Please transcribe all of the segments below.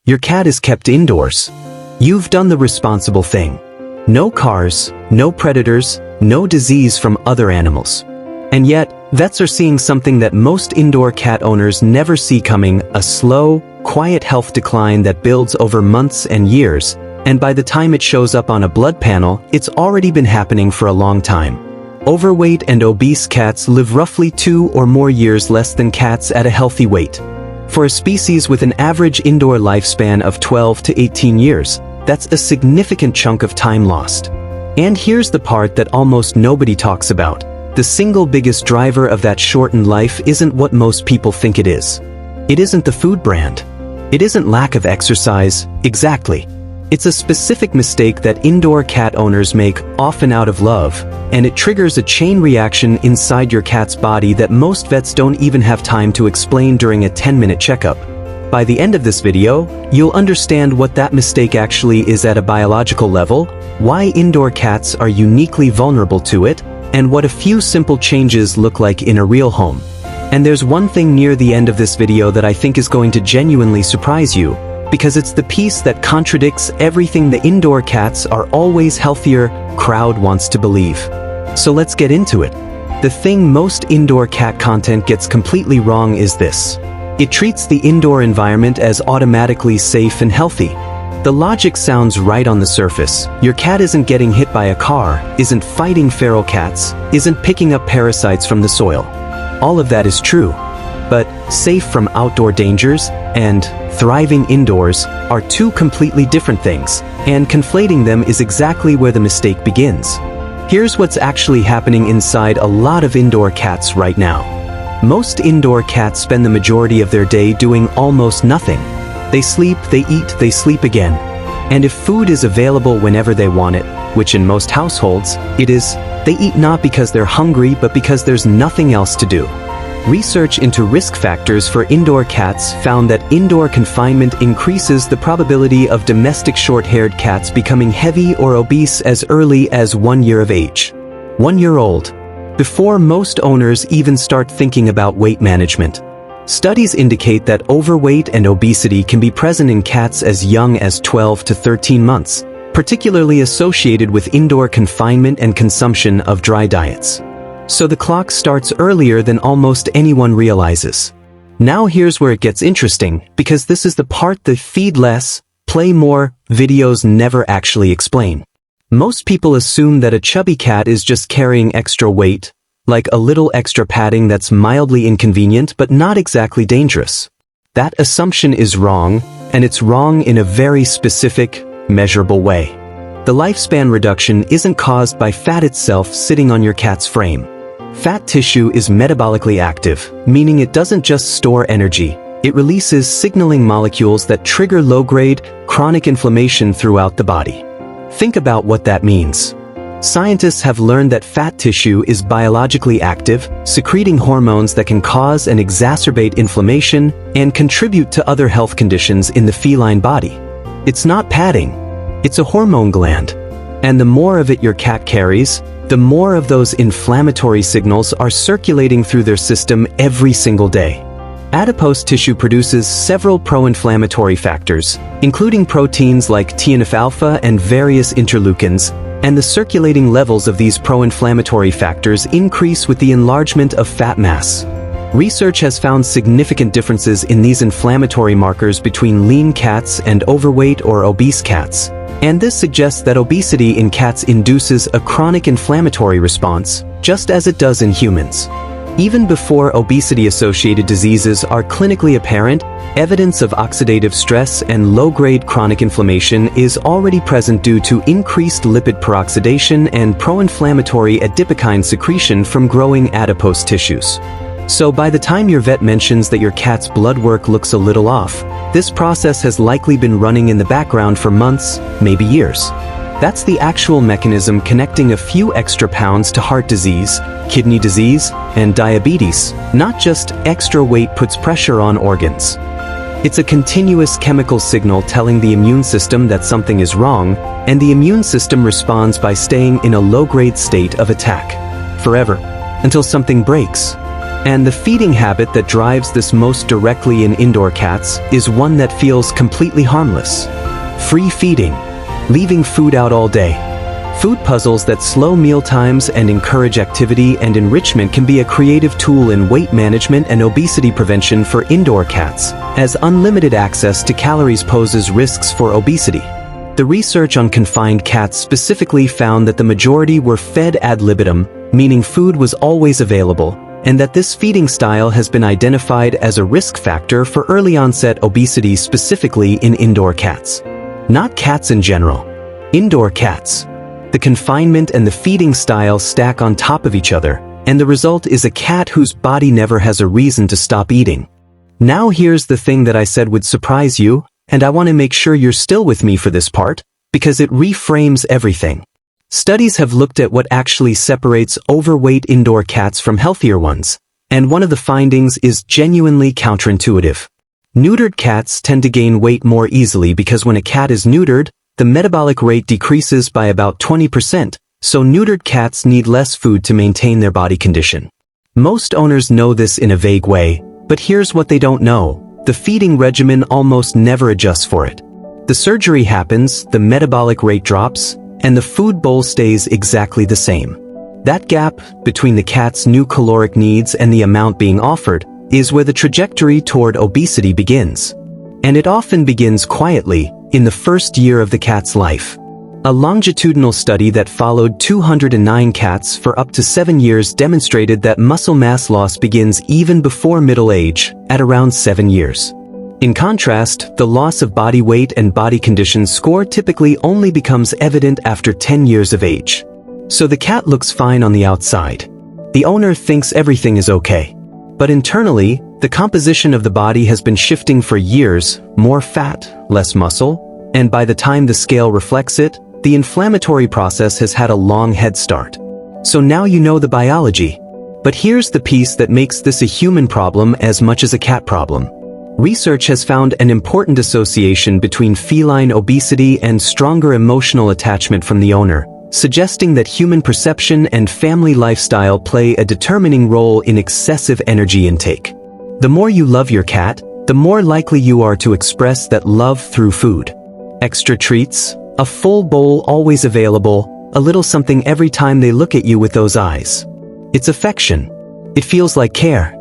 Your cat is kept indoors. You've done the responsible thing. No cars, no predators, no disease from other animals. And yet, vets are seeing something that most indoor cat owners never see coming: a slow, quiet health decline that builds over months and years, and by the time it shows up on a blood panel, it's already been happening for a long time. Overweight and obese cats live roughly 2 or more years less than cats at a healthy weight. For a species with an average indoor lifespan of 12 to 18 years, that's a significant chunk of time lost. And here's the part that almost nobody talks about. The single biggest driver of that shortened life isn't what most people think it is. It isn't the food brand. It isn't lack of exercise, exactly. It's a specific mistake that indoor cat owners make, often out of love, and it triggers a chain reaction inside your cat's body that most vets don't even have time to explain during a 10-minute checkup. By the end of this video, you'll understand what that mistake actually is at a biological level, why indoor cats are uniquely vulnerable to it, and what a few simple changes look like in a real home. And there's one thing near the end of this video that I think is going to genuinely surprise you, because it's the piece that contradicts everything the indoor cats are always healthier crowd wants to believe. So let's get into it. The thing most indoor cat content gets completely wrong is this. It treats the indoor environment as automatically safe and healthy. The logic sounds right on the surface. Your cat isn't getting hit by a car, isn't fighting feral cats, isn't picking up parasites from the soil. All of that is true. But safe from outdoor dangers and thriving indoors are two completely different things, and conflating them is exactly where the mistake begins. Here's what's actually happening inside a lot of indoor cats right now. Most indoor cats spend the majority of their day doing almost nothing. They sleep, they eat, they sleep again. And if food is available whenever they want it, which in most households it is, they eat not because they're hungry but because there's nothing else to do. Research into risk factors for indoor cats found that indoor confinement increases the probability of domestic short-haired cats becoming heavy or obese as early as 1 year of age. 1 year old. Before most owners even start thinking about weight management. Studies indicate that overweight and obesity can be present in cats as young as 12 to 13 months, particularly associated with indoor confinement and consumption of dry diets. So the clock starts earlier than almost anyone realizes. Now here's where it gets interesting, because this is the part the feed less, play more videos never actually explain. Most people assume that a chubby cat is just carrying extra weight, like a little extra padding that's mildly inconvenient but not exactly dangerous. That assumption is wrong, and it's wrong in a very specific, measurable way. The lifespan reduction isn't caused by fat itself sitting on your cat's frame. Fat tissue is metabolically active, meaning it doesn't just store energy, it releases signaling molecules that trigger low-grade, chronic inflammation throughout the body. Think about what that means. Scientists have learned that fat tissue is biologically active, secreting hormones that can cause and exacerbate inflammation and contribute to other health conditions in the feline body. It's not padding, it's a hormone gland. And the more of it your cat carries, the more of those inflammatory signals are circulating through their system every single day. Adipose tissue produces several pro-inflammatory factors, including proteins like TNF-alpha and various interleukins, and the circulating levels of these pro-inflammatory factors increase with the enlargement of fat mass. Research has found significant differences in these inflammatory markers between lean cats and overweight or obese cats. And this suggests that obesity in cats induces a chronic inflammatory response, just as it does in humans. Even before obesity-associated diseases are clinically apparent, evidence of oxidative stress and low-grade chronic inflammation is already present due to increased lipid peroxidation and pro-inflammatory adipokine secretion from growing adipose tissues. So by the time your vet mentions that your cat's blood work looks a little off, this process has likely been running in the background for months, maybe years. That's the actual mechanism connecting a few extra pounds to heart disease, kidney disease, and diabetes, not just extra weight puts pressure on organs. It's a continuous chemical signal telling the immune system that something is wrong, and the immune system responds by staying in a low-grade state of attack. Forever. Until something breaks. And the feeding habit that drives this most directly in indoor cats is one that feels completely harmless. Free feeding, leaving food out all day. Food puzzles that slow meal times and encourage activity and enrichment can be a creative tool in weight management and obesity prevention for indoor cats, as unlimited access to calories poses risks for obesity. The research on confined cats specifically found that the majority were fed ad libitum, meaning food was always available, and that this feeding style has been identified as a risk factor for early-onset obesity specifically in indoor cats. Not cats in general. Indoor cats. The confinement and the feeding style stack on top of each other, and the result is a cat whose body never has a reason to stop eating. Now here's the thing that I said would surprise you, and I want to make sure you're still with me for this part, because it reframes everything. Studies have looked at what actually separates overweight indoor cats from healthier ones, and one of the findings is genuinely counterintuitive. Neutered cats tend to gain weight more easily because when a cat is neutered, the metabolic rate decreases by about 20%, so neutered cats need less food to maintain their body condition. Most owners know this in a vague way, but here's what they don't know. The feeding regimen almost never adjusts for it. The surgery happens, the metabolic rate drops, and the food bowl stays exactly the same. That gap between the cat's new caloric needs and the amount being offered is where the trajectory toward obesity begins. And it often begins quietly, in the first year of the cat's life. A longitudinal study that followed 209 cats for up to 7 years demonstrated that muscle mass loss begins even before middle age, at around 7 years. In contrast, the loss of body weight and body condition score typically only becomes evident after 10 years of age. So the cat looks fine on the outside. The owner thinks everything is okay. But internally, the composition of the body has been shifting for years, more fat, less muscle, and by the time the scale reflects it, the inflammatory process has had a long head start. So now you know the biology. But here's the piece that makes this a human problem as much as a cat problem. Research has found an important association between feline obesity and stronger emotional attachment from the owner, suggesting that human perception and family lifestyle play a determining role in excessive energy intake. The more you love your cat, the more likely you are to express that love through food. Extra treats, a full bowl always available, a little something every time they look at you with those eyes. It's affection. It feels like care.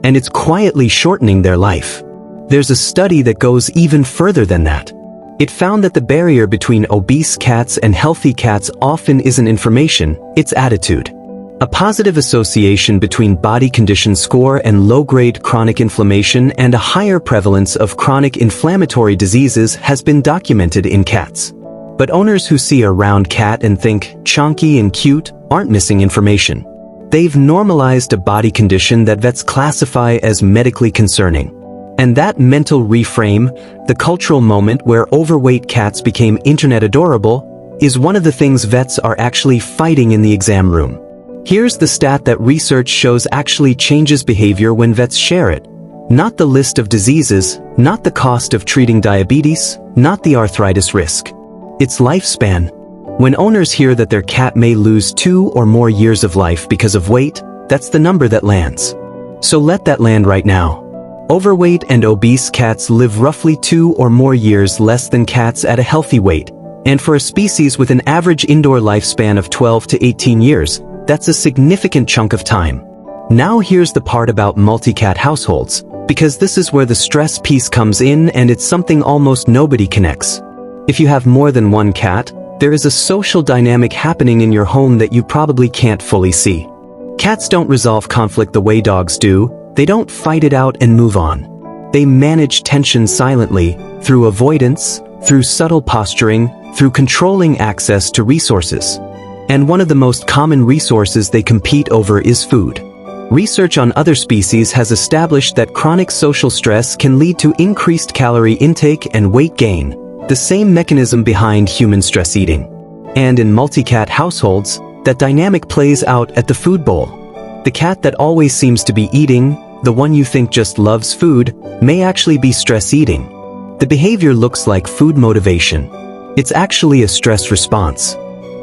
And it's quietly shortening their life. There's a study that goes even further than that. It found that the barrier between obese cats and healthy cats often isn't information, it's attitude. A positive association between body condition score and low-grade chronic inflammation and a higher prevalence of chronic inflammatory diseases has been documented in cats. But owners who see a round cat and think chunky and cute aren't missing information. They've normalized a body condition that vets classify as medically concerning. And that mental reframe, the cultural moment where overweight cats became internet adorable, is one of the things vets are actually fighting in the exam room. Here's the stat that research shows actually changes behavior when vets share it. Not the list of diseases, not the cost of treating diabetes, not the arthritis risk. It's lifespan. When owners hear that their cat may lose 2 or more years of life because of weight, that's the number that lands. So let that land right now. Overweight and obese cats live roughly 2 or more years less than cats at a healthy weight, and for a species with an average indoor lifespan of 12 to 18 years, that's a significant chunk of time. Now here's the part about multi-cat households, because this is where the stress piece comes in and it's something almost nobody connects. If you have more than one cat, there is a social dynamic happening in your home that you probably can't fully see. Cats don't resolve conflict the way dogs do. They don't fight it out and move on. They manage tension silently, through avoidance, through subtle posturing, through controlling access to resources. And one of the most common resources they compete over is food. Research on other species has established that chronic social stress can lead to increased calorie intake and weight gain, the same mechanism behind human stress eating. And in multi-cat households, that dynamic plays out at the food bowl. The cat that always seems to be eating, the one you think just loves food, may actually be stress eating. The behavior looks like food motivation. It's actually a stress response.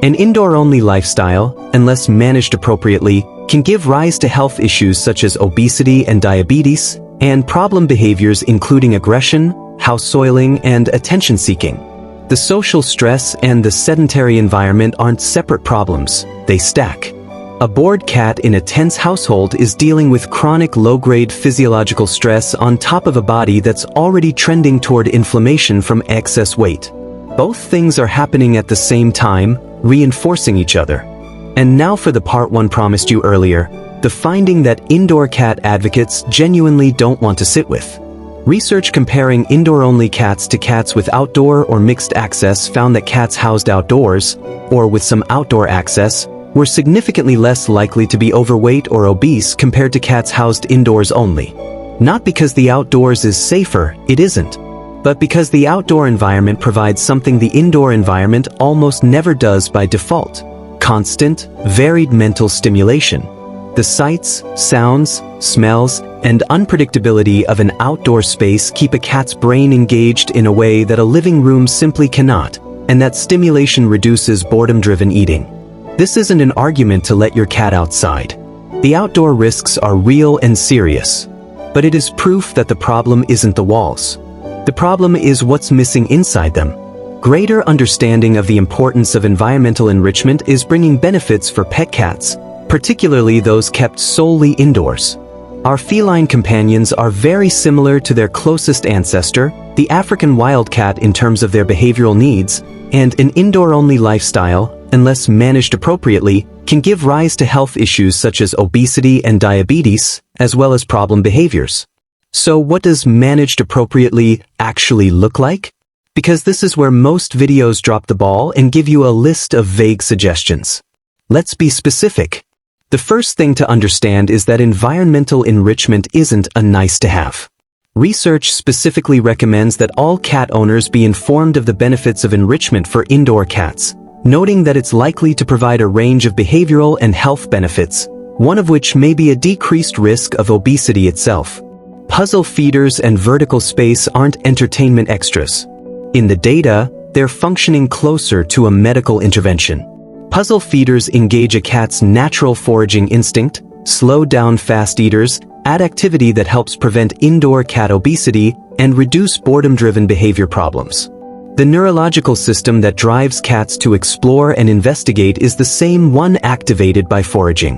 An indoor-only lifestyle, unless managed appropriately, can give rise to health issues such as obesity and diabetes, and problem behaviors including aggression, house soiling, and attention-seeking. The social stress and the sedentary environment aren't separate problems, they stack. A bored cat in a tense household is dealing with chronic low-grade physiological stress on top of a body that's already trending toward inflammation from excess weight. Both things are happening at the same time, reinforcing each other. And now for the part one promised you earlier, the finding that indoor cat advocates genuinely don't want to sit with. Research comparing indoor-only cats to cats with outdoor or mixed access found that cats housed outdoors, or with some outdoor access, were significantly less likely to be overweight or obese compared to cats housed indoors only. Not because the outdoors is safer, it isn't, but because the outdoor environment provides something the indoor environment almost never does by default: constant, varied mental stimulation. The sights, sounds, smells, and unpredictability of an outdoor space keep a cat's brain engaged in a way that a living room simply cannot, and that stimulation reduces boredom-driven eating. This isn't an argument to let your cat outside. The outdoor risks are real and serious, but it is proof that the problem isn't the walls. The problem is what's missing inside them. Greater understanding of the importance of environmental enrichment is bringing benefits for pet cats, particularly those kept solely indoors. Our feline companions are very similar to their closest ancestor, the African wildcat, in terms of their behavioral needs, and an indoor-only lifestyle, unless managed appropriately, can give rise to health issues such as obesity and diabetes, as well as problem behaviors. So what does managed appropriately actually look like? Because this is where most videos drop the ball and give you a list of vague suggestions. Let's be specific. The first thing to understand is that environmental enrichment isn't a nice-to-have. Research specifically recommends that all cat owners be informed of the benefits of enrichment for indoor cats, noting that it's likely to provide a range of behavioral and health benefits, one of which may be a decreased risk of obesity itself. Puzzle feeders and vertical space aren't entertainment extras. In the data, they're functioning closer to a medical intervention. Puzzle feeders engage a cat's natural foraging instinct, slow down fast eaters, add activity that helps prevent indoor cat obesity, and reduce boredom-driven behavior problems. The neurological system that drives cats to explore and investigate is the same one activated by foraging.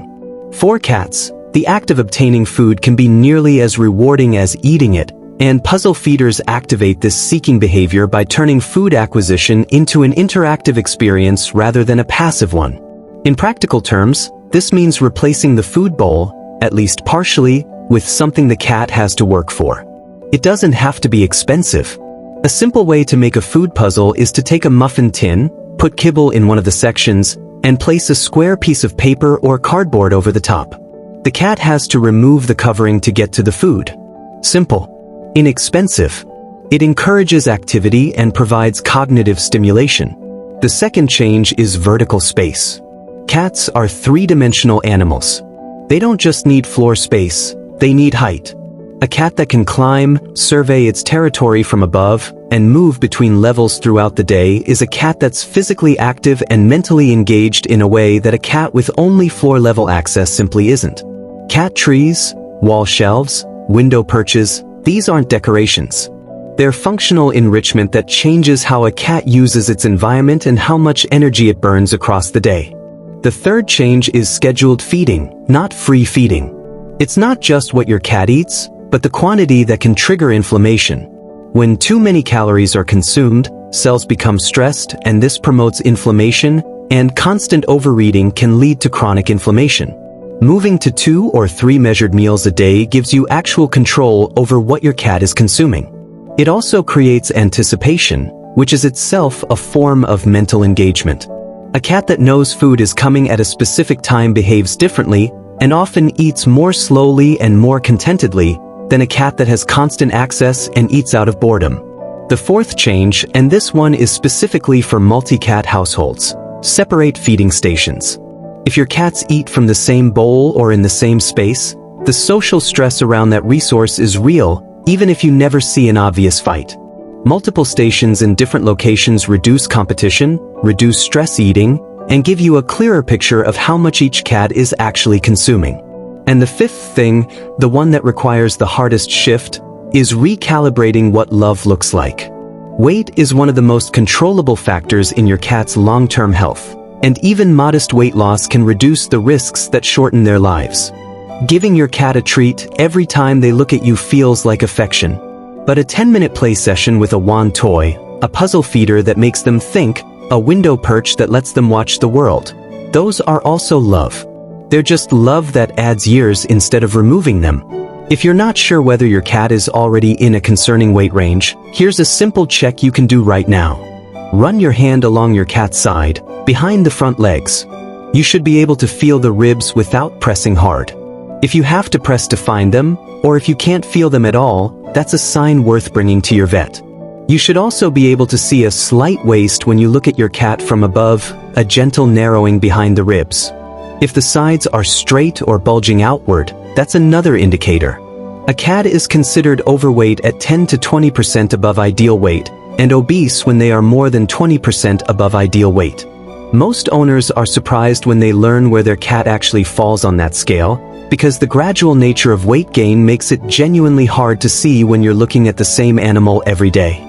For cats, the act of obtaining food can be nearly as rewarding as eating it, and puzzle feeders activate this seeking behavior by turning food acquisition into an interactive experience rather than a passive one. In practical terms, this means replacing the food bowl, at least partially, with something the cat has to work for. It doesn't have to be expensive. A simple way to make a food puzzle is to take a muffin tin, put kibble in one of the sections, and place a square piece of paper or cardboard over the top. The cat has to remove the covering to get to the food. Simple. Inexpensive. It encourages activity and provides cognitive stimulation. The second change is vertical space. Cats are three-dimensional animals. They don't just need floor space, they need height. A cat that can climb, survey its territory from above, and move between levels throughout the day is a cat that's physically active and mentally engaged in a way that a cat with only floor-level access simply isn't. Cat trees, wall shelves, window perches, these aren't decorations. They're functional enrichment that changes how a cat uses its environment and how much energy it burns across the day. The third change is scheduled feeding, not free feeding. It's not just what your cat eats, but the quantity that can trigger inflammation. When too many calories are consumed, cells become stressed, and this promotes inflammation, and constant overeating can lead to chronic inflammation. Moving to 2 or 3 measured meals a day gives you actual control over what your cat is consuming. It also creates anticipation, which is itself a form of mental engagement. A cat that knows food is coming at a specific time behaves differently, and often eats more slowly and more contentedly than a cat that has constant access and eats out of boredom. The fourth change, and this one is specifically for multi-cat households: separate feeding stations. If your cats eat from the same bowl or in the same space, the social stress around that resource is real, even if you never see an obvious fight. Multiple stations in different locations reduce competition, reduce stress eating, and give you a clearer picture of how much each cat is actually consuming. And the fifth thing, the one that requires the hardest shift, is recalibrating what love looks like. Weight is one of the most controllable factors in your cat's long-term health, and even modest weight loss can reduce the risks that shorten their lives. Giving your cat a treat every time they look at you feels like affection. But a 10-minute play session with a wand toy, a puzzle feeder that makes them think, a window perch that lets them watch the world, those are also love. They're just love that adds years instead of removing them. If you're not sure whether your cat is already in a concerning weight range, here's a simple check you can do right now. Run your hand along your cat's side, behind the front legs. You should be able to feel the ribs without pressing hard. If you have to press to find them, or if you can't feel them at all, that's a sign worth bringing to your vet. You should also be able to see a slight waist when you look at your cat from above, a gentle narrowing behind the ribs. If the sides are straight or bulging outward, that's another indicator. A cat is considered overweight at 10 to 20% above ideal weight, and obese when they are more than 20% above ideal weight. Most owners are surprised when they learn where their cat actually falls on that scale, because the gradual nature of weight gain makes it genuinely hard to see when you're looking at the same animal every day.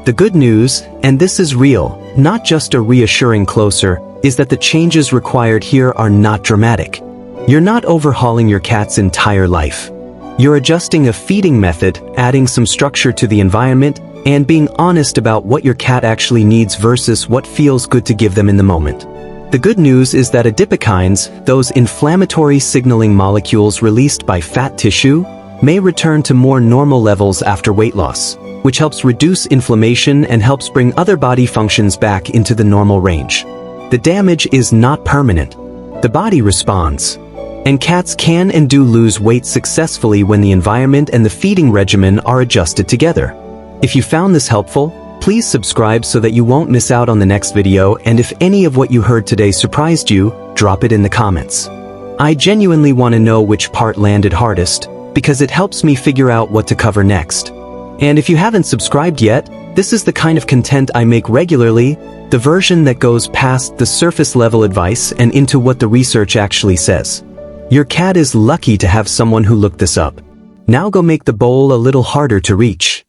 The good news, and this is real, not just a reassuring closer, is that the changes required here are not dramatic. You're not overhauling your cat's entire life. You're adjusting a feeding method, adding some structure to the environment, and being honest about what your cat actually needs versus what feels good to give them in the moment. The good news is that adipokines, those inflammatory signaling molecules released by fat tissue, may return to more normal levels after weight loss, which helps reduce inflammation and helps bring other body functions back into the normal range. The damage is not permanent. The body responds. And cats can and do lose weight successfully when the environment and the feeding regimen are adjusted together. If you found this helpful, please subscribe so that you won't miss out on the next video, and if any of what you heard today surprised you, drop it in the comments. I genuinely want to know which part landed hardest, because it helps me figure out what to cover next. And if you haven't subscribed yet, this is the kind of content I make regularly, the version that goes past the surface level advice and into what the research actually says. Your cat is lucky to have someone who looked this up. Now go make the bowl a little harder to reach.